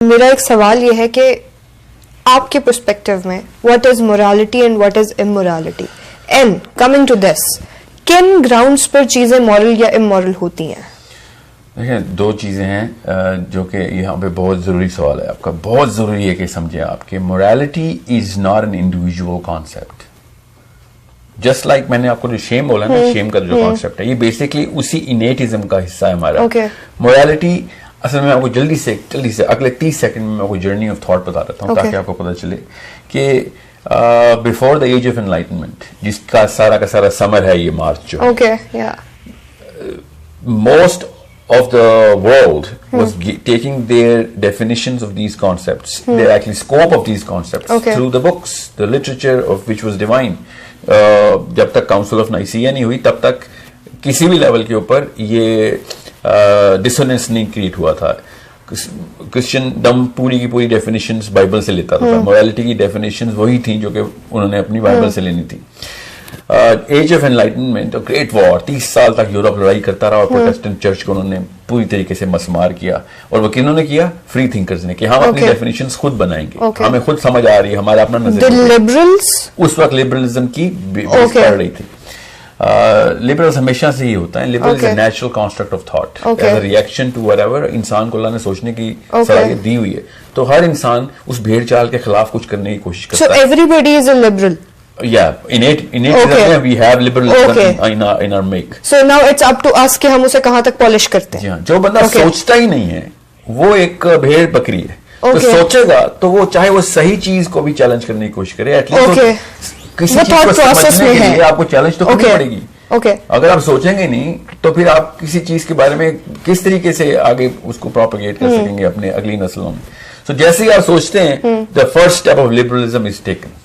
میرا ایک سوال یہ ہے کہ آپ کے پرسپیکٹو میں what is morality and what is immorality, and coming to this, کن گراؤنڈز پر چیزیں مورل یا امورل ہوتی ہیں؟ دیکھیں، دو چیزیں ہیں جو کہ یہاں پہ بہت ضروری سوال ہے آپ کا، بہت ضروری ہے کہ سمجھیں آپ کہ morality is not an individual concept. Just like میں نے آپ کو جو شیم بولا نا، شیم کا جو کانسیپٹ ہے یہ بیسکلی اسی انیٹزم کا حصہ ہے ہمارا. مورالٹی اصل میں آپ کو جلدی سے اگلے 30 سیکنڈ میں کو جرنی آف تھاٹ بتا دیتا ہوں تاکہ آپ کو پتہ چلے کہ before the age of enlightenment, جس کا سارا سمر ہے یہ مارچ جو most of the world was taking their definitions of these concepts, their actually scope of these concepts through the books, the literature of which was divine. جب تک Council of Nicaea نہیں ہوئی تب تک کسی بھی لیول کے اوپر یہ ڈسوننس نہیں کریٹ ہوا تھا. کرسچن دم پوری کی پوری ڈیفینیشنز بائبل سے لیتا تھا، مورالٹی کی ڈیفینیشنز وہی تھیں جو کہ انہوں نے اپنی بائبل سے لینی تھی. Age of enlightenment, great war, 30 سال تک یورپ لڑائی کرتا رہا اور پروٹسٹنٹ چرچ کو انہوں نے پوری طریقے سے مسمار کیا. اور وہ کنہوں نے کیا؟ فری تھنکرز نے، کہ ہم اپنی ڈیفینیشنز خود بنائیں گے، ہمیں خود سمجھ آ رہی ہے، ہمارا اپنا نظریہ. اس وقت لبرلزم کی بیس پڑ رہی تھی. لبرلز ہمیشہ سے ہی ہوتا ہے، liberal is a natural construct of thought, as a reaction to whatever ایور انسان کو اللہ نے سوچنے کی صلاحیت دی ہوئی ہے. تو ہر انسان اس بھیڑ چال کے خلاف کچھ کرنے کی کوشش کرتا ہے. So everybody is a liberal. Yeah, innate we have liberalism in our make. So now it's up to us کہ ہم اسے کہاں تک پالش کرتے ہیں. جو بندہ سوچتا ہی نہیں ہے وہ ایک بھیڑ بکری ہے. تو سوچے گا تو وہ چاہے وہ صحیح چیز کو بھی چیلنج کرنے کی کوشش کرے، ایٹ لیسٹ کسی چیز کو سمجھنے کے لیے آپ کو چیلنج تو کرنی پڑے گی. اگر آپ سوچیں گے نہیں تو پھر آپ کسی چیز کے بارے میں کس طریقے سے آگے اس کو پروپیگیٹ کر سکیں گے اپنے اگلی نسلوں میں. سو جیسے ہی آپ سوچتے ہیں the first step of liberalism is taken.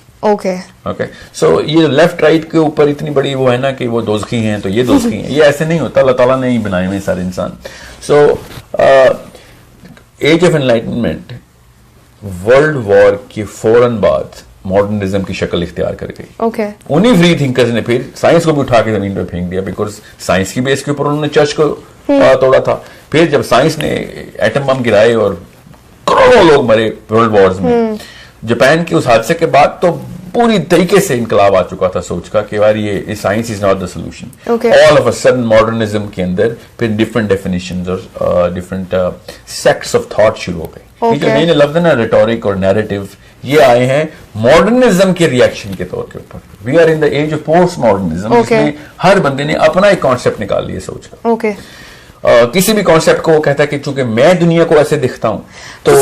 سو یہ لیفٹ رائٹ کے اوپر اتنی بڑی وہ ہے نا کہ وہ دوزخی ہیں تو یہ دوزخی ہیں، یہ ایسے نہیں ہوتا، اللہ تعالیٰ نے ہی بنائے ہوئے سارے انسان. So age of enlightenment world war کے فوراً بعد ماڈرنزم کی شکل اختیار کر گئی. انہی فری تھنکرز نے پھر سائنس کو بھی اٹھا کے زمین پہ پھینک دیا، بیکاز سائنس کی بیس کے اوپر انہوں نے چرچ کو توڑا تھا. پھر جب سائنس نے ایٹم بم گرائے اور کروڑوں لوگ مرے ورلڈ وارز میں، جاپان کے اس حادثے کے بعد تو پوری طریقے سے انقلاب آ چکا تھا سوچ کا کہ یار یہ science is not the solution. All of a sudden modernism کے اندر پھر ڈفرنٹ ڈیفینیشنز اور ڈفرنٹ سیکٹس آف تھاٹ شروع ہو گئے. یہ جو نئے لفظ ہے نا ریٹورک اور نیریٹو، یہ آئے ہیں ماڈرنزم کے ریئیکشن کے طور کے اوپر. We are in the age of post modernism, جس میں ہر بندے نے اپنا ایک کانسیپٹ نکال لیا سوچ کا. کسی بھی کانسیپٹ کو وہ کہتا ہے کہ چونکہ میں دنیا کو ایسے دکھتا ہوں تو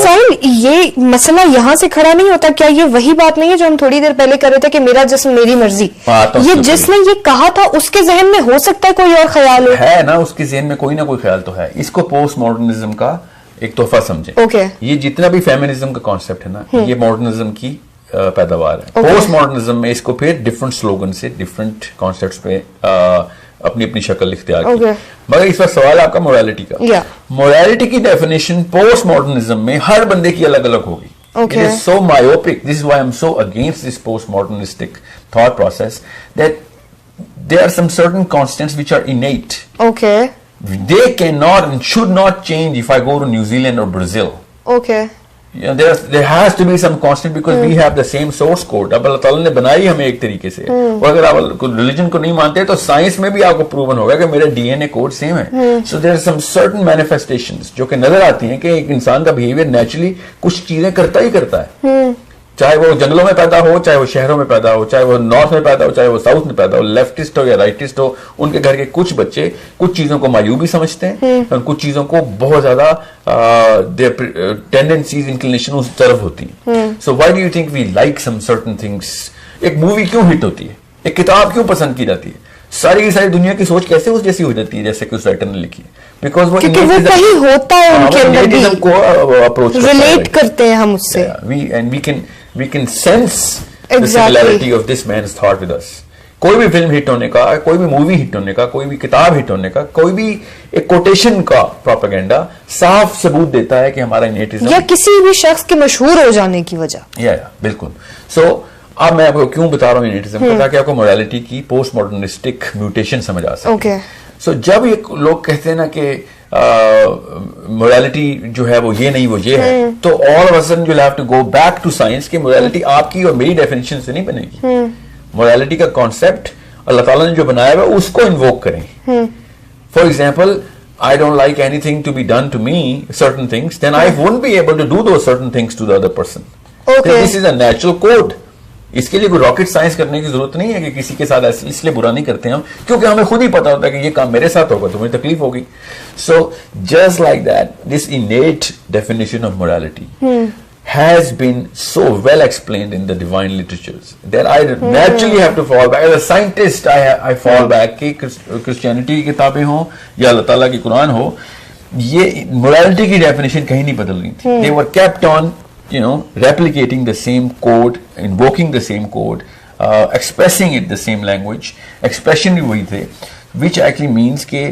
یہ مسئلہ یہاں سے کھڑا نہیں ہوتا. کیا یہ وہی بات نہیں ہے جو ہم تھوڑی دیر پہلے کر رہے تھے کہ میرا جسم میری مرضی؟ یہ جس نے یہ کہا تھا اس کے ذہن میں ہو سکتا ہے کوئی اور خیال ہے نا، اس کے ذہن میں کوئی نہ کوئی خیال تو ہے. اس کو پوسٹ ماڈرنزم کا ایک تحفہ سمجھیں. یہ جتنا بھی فیمنزم کا کانسیپٹ ہے نا، یہ ماڈرنزم کی پیداوار ہے. پوسٹ ماڈرنزم میں اس کو پھر ڈفرنٹ سلوگن سے ڈفرنٹ کانسیپٹس پہ اپنی اپنی شکل اختیار کی. مگر اس وقت سوال آپ کا مورالٹی کا. مورالٹی کی ڈیفینیشن پوسٹ ماڈرنزم میں ہر بندے کی الگ الگ ہوگی. It is so myopic. This is why I'm so against this postmodernistic thought process, that there are some certain constants which are innate. They cannot and should not change if I go to New Zealand or Brazil. There has to be some constant because we have the same source code. اب اللہ تعالیٰ نے بنائی ہمیں ایک طریقے سے، اور اگر آپ ریلیجن کو نہیں مانتے تو سائنس میں بھی آپ کو پروون ہوگا کہ میرا ڈی این اے کوڈ سیم ہے. So there are some certain manifestations جو کہ نظر آتی ہیں کہ ایک انسان کا بیہیویئر نیچرلی کچھ چیزیں کرتا ہی کرتا ہے، چاہے وہ جنگلوں میں پیدا ہو، چاہے وہ شہروں میں پیدا ہو، چاہے وہ نارتھ میں پیدا ہو، چاہے وہ ساؤتھ میں پیدا ہو، لیفٹسٹ ہو یا رائٹسٹ ہو. ان کے گھر کے کچھ بچے کچھ چیزوں کو معیوبی سمجھتے ہیں اور کچھ چیزوں کو بہت زیادہ ٹینڈنسیز انکلینیشن اس طرف ہوتی ہیں. So why do you think we like some certain things? ایک مووی کیوں ہٹ ہوتی ہے؟ ایک کتاب کیوں پسند کی جاتی ہے؟ ساری کی ساری دنیا کی سوچ کیسے اس جیسی ہو جاتی ہے جیسے کہ اس رائٹر نے لکھی ہے؟ بیکاز وہ ہوتا ہے ان کے اندر کو اپروچ ریلیٹ کرتے ہیں ہم اس سے. We can sense the similarity of this man's thought with us. کوئی بھی فلم ہٹ ہونے کا، کوئی بھی مووی ہٹ ہونے کا، کوئی بھی کتاب ہٹ ہونے کا، کوئی بھی ایک کوٹیشن کا پروپیگنڈا صاف ثبوت دیتا ہے کہ ہمارا انیٹزم یا کسی بھی شخص کے مشہور ہو جانے کی وجہ. بالکل. سو اب میں آپ کو کیوں بتا رہا ہوں انیٹزم کا، تاکہ آپ کو مورالٹی کی پوسٹ ماڈرنسٹک میوٹیشن سمجھ آ سکے. سو جب یہ لوگ کہتے ہیں نا کہ morality جو ہے وہ یہ نہیں وہ یہ ہے, تو all of a sudden you'll have to go back to science کہ morality آپ کی اور میری definition سے نہیں بنے گی. morality کا concept اللہ تعالیٰ نے جو بنایا ہوا اس کو invoke کریں. For example, I don't like anything to be done to me, certain things, then I won't be able to do those certain things to the other person. Okay. This is a natural code. اس کے لیے کوئی rocket science کرنے کی ضرورت نہیں ہے کہ کسی کے ساتھ اس لیے برا نہیں کرتے ہم کیونکہ ہمیں خود ہی پتا ہوتا ہے کہ یہ کام میرے ساتھ ہوگا تو مجھے تکلیف ہوگی. So just like that, this innate definition of morality has been so well explained in the divine literatures that I naturally have to fall back. As a scientist, I fall back کہ Christianity کی کتابیں ہوں یا اللہ تعالیٰ کی قرآن ہو, یہ morality کی definition کہیں نہیں بدل رہی تھی. They were kept on, replicating the same code, invoking the same code, expressing it the same language. Expression بھی وہی تھے, which actually means کہ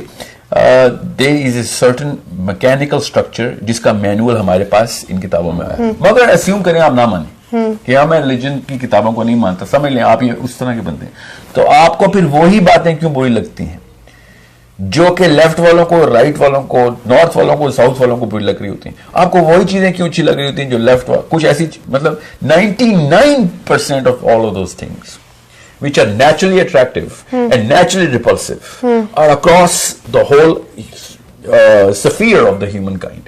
there is a certain mechanical structure جس کا مینول ہمارے پاس ان کتابوں میں آیا. مگر assume کریں آپ نہ مانیں کہ میں ریلیجن کی کتابوں کو نہیں مانتا, سمجھ لیں آپ یہ اس طرح کے بندے ہیں, تو آپ کو پھر وہی باتیں کیوں بری لگتی ہیں جو کہ لیفٹ والوں کو, رائٹ والوں کو, نارتھ والوں کو, ساؤتھ والوں کو بری لگ رہی ہوتی ہیں. آپ کو وہی چیزیں کیوں اچھی لگ رہی ہوتی ہیں جو لیفٹ کچھ ایسی, مطلب 99% of all of those things which are naturally attractive and naturally repulsive are across the whole sphere of the humankind.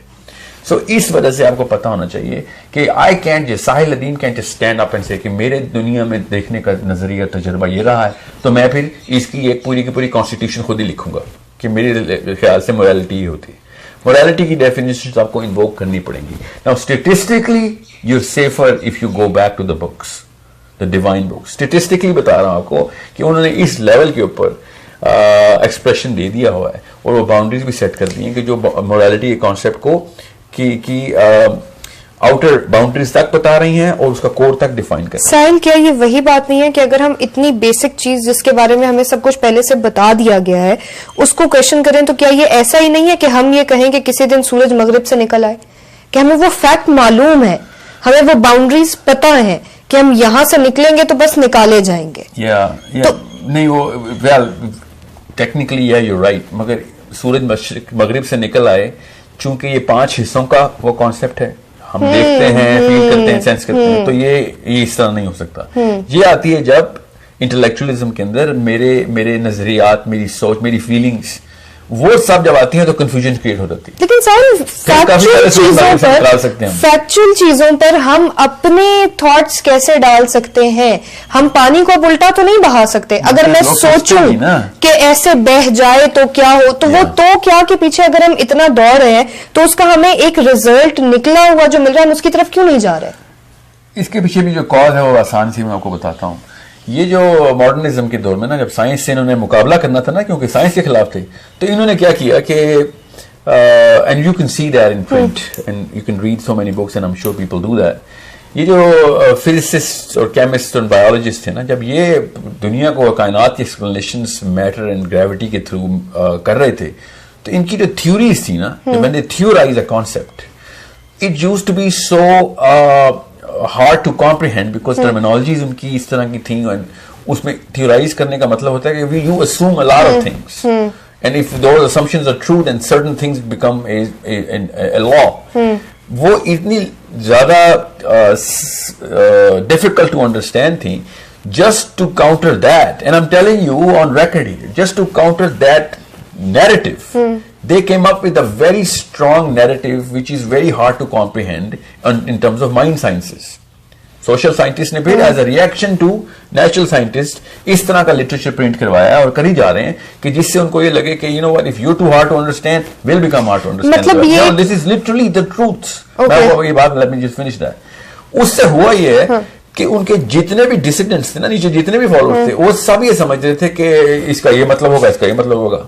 So اس وجہ سے آپ کو پتا ہونا چاہیے کہ I can't just, Sahil Nadeem can't just stand up and say کہ میرے دنیا میں دیکھنے کا نظریہ تجربہ یہ رہا ہے تو میں پھر اس کی ایک پوری کی پوری کانسٹیٹیوشن خود ہی لکھوں گا کہ میرے خیال سے morality ہی ہوتی ہے. morality کی definitions آپ کو invoke کرنی پڑیں گی. Now statistically you're safer if you go back to the books, the divine books. statistically بتا رہا ہوں آپ کو کہ انہوں نے اس لیول کے اوپر ایکسپریشن دے دیا ہوا ہے اور وہ باؤنڈریز بھی سیٹ کر دی ہیں کہ جو morality کے کانسیپٹ کو کی آؤٹر باؤنڈریز تک بتا رہی ہیں اور اس کا کور تک ڈیفائن کر. سائل کیا یہ وہی بات نہیں ہے کہ اگر ہم اتنی بیسک چیز جس کے بارے میں ہمیں سب کچھ پہلے سے بتا دیا گیا ہے اس کو کویشچن کریں تو کیا یہ ایسا ہی نہیں ہے کہ ہم یہ کہیں کہ کسی دن سورج مغرب سے نکل آئے, کہ ہمیں وہ فیکٹ معلوم ہے, ہمیں وہ باؤنڈریز پتا ہیں کہ ہم یہاں سے نکلیں گے تو بس نکالے جائیں گے. نہیں وہ ٹیکنیکلی یو رائٹ, مگر سورج مغرب سے نکل آئے چونکہ یہ 5 حصوں کا وہ کانسیپٹ ہے, ہم دیکھتے ہیں, فیل کرتے ہیں, سینس کرتے ہیں, تو یہ اس طرح نہیں ہو سکتا. یہ آتی ہے جب انٹلیکچولیزم کے اندر میرے نظریات, میری سوچ, میری فیلنگز وہ سب جب آتی ہیں تو کنفیوژن کریٹ ہو جاتی ہے. لیکن فیکچوئل چیزوں پر ہم اپنے تھاٹس کیسے ڈال سکتے ہیں؟ ہم پانی کو اب الٹا تو نہیں بہا سکتے. اگر میں سوچوں کہ ایسے بہ جائے تو کیا ہو, تو وہ تو کیا کے پیچھے اگر ہم اتنا دوڑ رہے ہیں تو اس کا ہمیں ایک ریزلٹ نکلا ہوا جو مل رہا ہے ہم اس کی طرف کیوں نہیں جا رہے؟ اس کے پیچھے بھی جو کاز ہے وہ آسان سی میں آپ کو بتاتا ہوں. یہ جو ماڈرنزم کے دور میں نا جب سائنس سے انہوں نے مقابلہ کرنا تھا نا, کیونکہ سائنس کے خلاف تھے, تو انہوں نے کیا کیا کہ and you can see that in print and you can read so many books and I am sure people do that. یہ جو فزسسٹ اور کیمسٹ اور بایولوجسٹ تھے نا, جب یہ دنیا کو کائنات کی ایکسپلینیشنز میٹر اینڈ گریوٹی کے تھرو کر رہے تھے, تو ان کی جو تھیوریز تھی نا, when they theorize a concept, it used to be so hard to comprehend because terminologies ان کی اس طرح کی تھیں, اور اس میں theorize کرنے کا مطلب ہوتا ہے کہ you assume a lot of things and if those assumptions are true then certain things become a law. وہ اتنی زیادہ difficult to understand تھیں. Just to counter that, and I'm telling you on record here, just to counter that narrative, they came up with a very strong narrative which is very hard to comprehend in terms of mind sciences. Social scientists نے پھر as a reaction to natural scientists اس طرح کا literature print کروایا اور کری جا رہے ہیں کہ جس سے ان کو یہ لگے کہ you know what, if you're too hard to understand, we'll become hard to understand. No, this is literally the truth. یہ بات let me just finish that. اس سے ہوا یہ ہے کہ ان کے جتنے بھی ڈسیڈنٹس تھے نا نیچے, جتنے بھی فالوورز تھے, وہ سب یہ سمجھ رہے تھے کہ اس کا یہ مطلب ہوگا, اس کا یہ مطلب ہوگا.